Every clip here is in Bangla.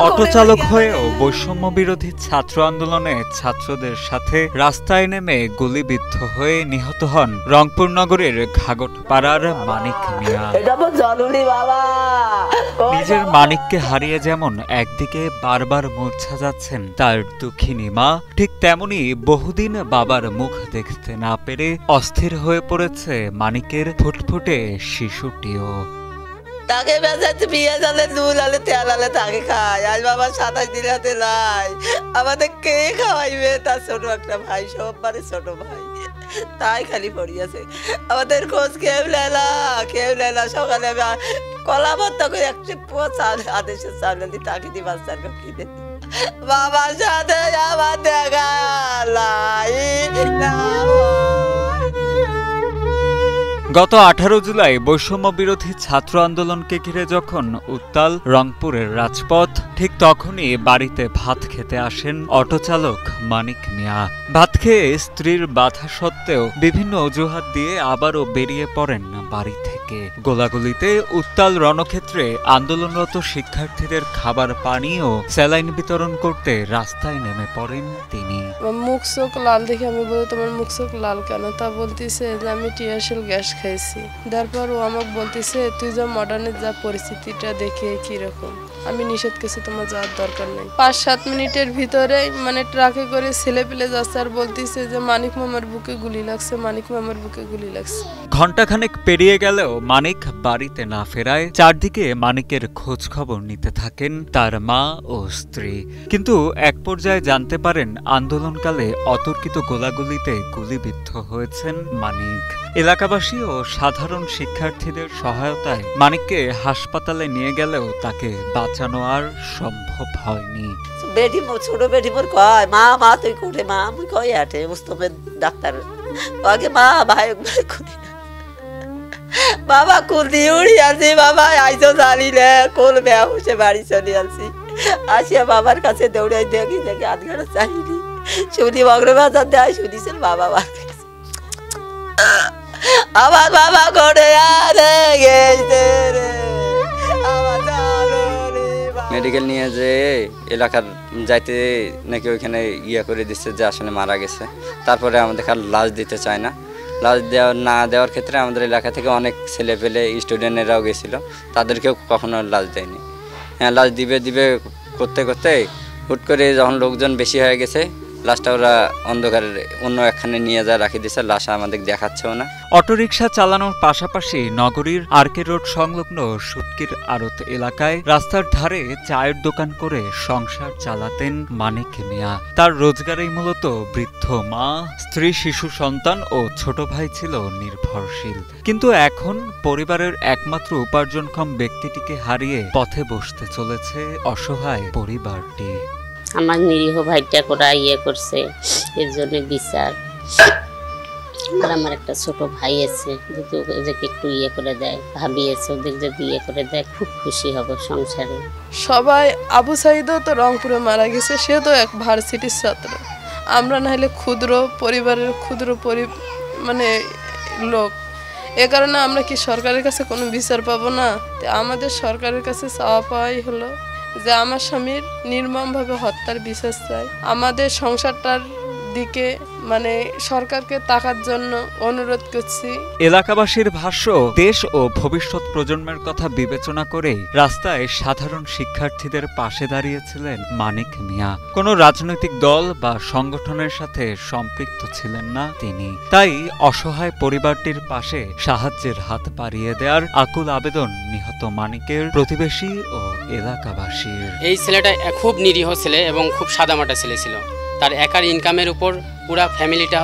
অটো চালক হয়েও বৈষম্য বিরোধী ছাত্র আন্দোলনে ছাত্রদের সাথে রাস্তায় নেমে গুলিবিদ্ধ হয়ে নিহত হন রংপুর নগরের ঘাগটপাড়ার মানিক মিয়া। নিজের মানিককে হারিয়ে যেমন একদিকে বারবার মূর্ছা যাচ্ছেন তার দুঃখিনী মা, ঠিক তেমনি বহুদিন বাবার মুখ দেখতে না পেরে অস্থির হয়ে পড়েছে মানিকের ফুটফুটে শিশুটিও। তাকে বেঁচাচ্ছে বিয়ে জালে দুল আলে তেল আলে তাকে খায়। আজ বাবা 27 দিন হাতে নাই, আমাদের কে খাওয়াইবে? তার ছোট একটা ভাই, সববারে ছোট ভাই, তাই খালি পড়িয়াছে। আমাদের খোঁজ কেউ লেলা সকালে কলা ভর্তা করে একটি চাল আদেশের চাল দি তাকে দি বাচ্চার কিনে বাবার সাথে আমার দেখা গত 18 জুলাই বৈষম্য বিরোধী ছাত্র আন্দোলনকে ঘিরে যখন উত্তাল রংপুরের রাজপথ, ঠিক তখনই বাড়িতে ভাত খেতে আসেন অটোচালক মানিক মিয়া। ভাত খেয়ে স্ত্রীর বাধা সত্ত্বেও বিভিন্ন অজুহাত দিয়ে আবারও বেরিয়ে পড়েন বাড়ি থেকে। গোলাগুলিতে উত্তাল রণক্ষেত্রে আন্দোলনরত শিক্ষার্থীদের খাবার পানি ও স্যালাইন বিতরণ করতে রাস্তায় নেমে পড়েন তিনি। মুখ চোখ লাল দেখে আমি বলি, তোমার মুখ চোখ লাল কেন? তা বলতেছে যে আমি টিয়ারশেল গ্যাস খাইছি। তারপর ও আমাকে বলতেছে, তুই যা মডার্নের যা পরিস্থিতিটা দেখে কিরকম, আমি নিষেধ করছি, তোমার যাওয়ার দরকার নেই। 5-7 মিনিটের ভিতরে মানে ট্রাকে করে ছেলে পেলে যাচ্ছে আর বলতেছে যে মানিক মামার বুকে গুলি লাগছে, মানিক মামার বুকে গুলি লাগছে। ঘণ্টাখানেক পেরিয়ে গেলেও মানিক বাড়িতে না ফেরায় চারদিকে মানিকের খোঁজ খবর নিতে থাকেন তার মা ও স্ত্রী। কিন্তু এক পর্যায়ে জানতে পারেন আন্দোলনকালে অতর্কিত গোলাগুলিতে গুলিবিদ্ধ হয়েছেন মানিক। এলাকাবাসী ও সাধারণ শিক্ষার্থীদের সহায়তায় মানিককে হাসপাতালে নিয়ে গেলেও তাকে বাঁচানো আর সম্ভব হয়নি। বেটি ছোট বেটি মোর কয়, মা মা তুই কোটে মা, আমি কই আটে মুস্তফা ডাক্তার আগে মা ভাই করি বাবা কুল দিয়ে উড়ি আসি, বাবা আইসো জানিলে কোল বেহুশে বাড়ি চলে আসি। আসিয়া বাবার কাছে দৌড়াই দেখি আধ ঘন্টা চাইনি, শুনি অগ্রবাজার দেয়, শুনিছেন বাবা আমার বাবা করে গেছে রে। মেডিকেল নিয়ে যে এলাকার যাইতে নাকি ওইখানে ইয়ে করে দিচ্ছে যে আসলে মারা গেছে। তারপরে আমাদের আর লাশ দিতে চায় না। লাশ না দেওয়ার ক্ষেত্রে আমাদের এলাকা থেকে অনেক ছেলে পেলে স্টুডেন্টেরাও গেছিলো, তাদেরকেও কখনো লাশ দেয়নি। হ্যাঁ, লাশ দিবে করতে করতে হুট করে যখন লোকজন বেশি হয়ে গেছে, লাশটা ওরা অন্ধকারের অন্য একখানে নিয়ে যা রাখি দিচ্ছে, লাশ আমাদের দেখাচ্ছেও না। অটোরিকশা চালানোর পাশাপাশি নগরীর আরকে রোড সংলগ্ন সুটকির আড়ত এলাকায় রাস্তার ধারে চায়ের দোকান করে সংসার চালাতেন মানিক মিয়া। তার রোজগারেই মূলত বৃদ্ধ মা, স্ত্রী, শিশু সন্তান ও ছোট ভাই ছিল নির্ভরশীল। কিন্তু এখন পরিবারের একমাত্র উপার্জনক্ষম ব্যক্তিটিকে হারিয়ে পথে বসতে চলেছে অসহায় পরিবারটি। আমার নিরীহ ভাইটা করা ইয়ে করছে, এর জন্য বিচার। আর আমার একটা ছোট ভাই আছে, যদি ওদেরকে একটু ইয়ে করে দেয়, ভাবি আছে, ওদের যদি ইয়ে করে দেয় খুব খুশি হব সংসারে। সবাই, আবু সাইদও তো রংপুরে মারা গেছে, সে তো এক ভার্সিটির ছাত্র। আমরা না হলে ক্ষুদ্র পরিবারের মানে লোক, এ কারণে আমরা কি সরকারের কাছে কোনো বিচার পাবো না? আমাদের সরকারের কাছে চাওয়া পাওয়াই হলো যে আমার স্বামীর নির্মমভাবে হত্যার বিচার চাই। আমাদের সংসারটার দিকে মানে সরকারকে তাকার জন্য অনুরোধ করছি। এলাকাবাসীর ভাষ্য, দেশ ও ভবিষ্যৎ প্রজন্মের কথা বিবেচনা করে রাস্তায় সাধারণ শিক্ষার্থীদের পাশে দাঁড়িয়েছিলেন মানিক মিয়া। কোনো রাজনৈতিক দল বা সংগঠনের সাথে সম্পৃক্ত ছিলেন না তিনি। তাই অসহায় পরিবারটির পাশে সাহায্যের হাত বাড়িয়ে দেওয়ার আকুল আবেদন নিহত মানিকের প্রতিবেশী ও এলাকাবাসীর। এই ছেলেটা খুব নিরীহ ছেলে এবং খুব সাদামাটা ছেলে ছিল। তার একার ইনকামের উপর পুরা ফ্যামিলিটা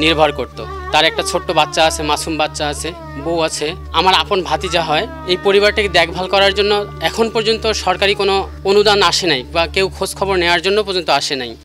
নির্ভর করত। তার একটা ছোট্ট বাচ্চা আছে, মাসুম বাচ্চা আছে, বউ আছে, আমার আপন ভাতিজা হয়। এই পরিবারটাকে দেখভাল করার জন্য এখন পর্যন্ত সরকারি কোনো অনুদান আসে নাই বা কেউ খোঁজ খবর নেওয়ার জন্য পর্যন্ত আসে নাই।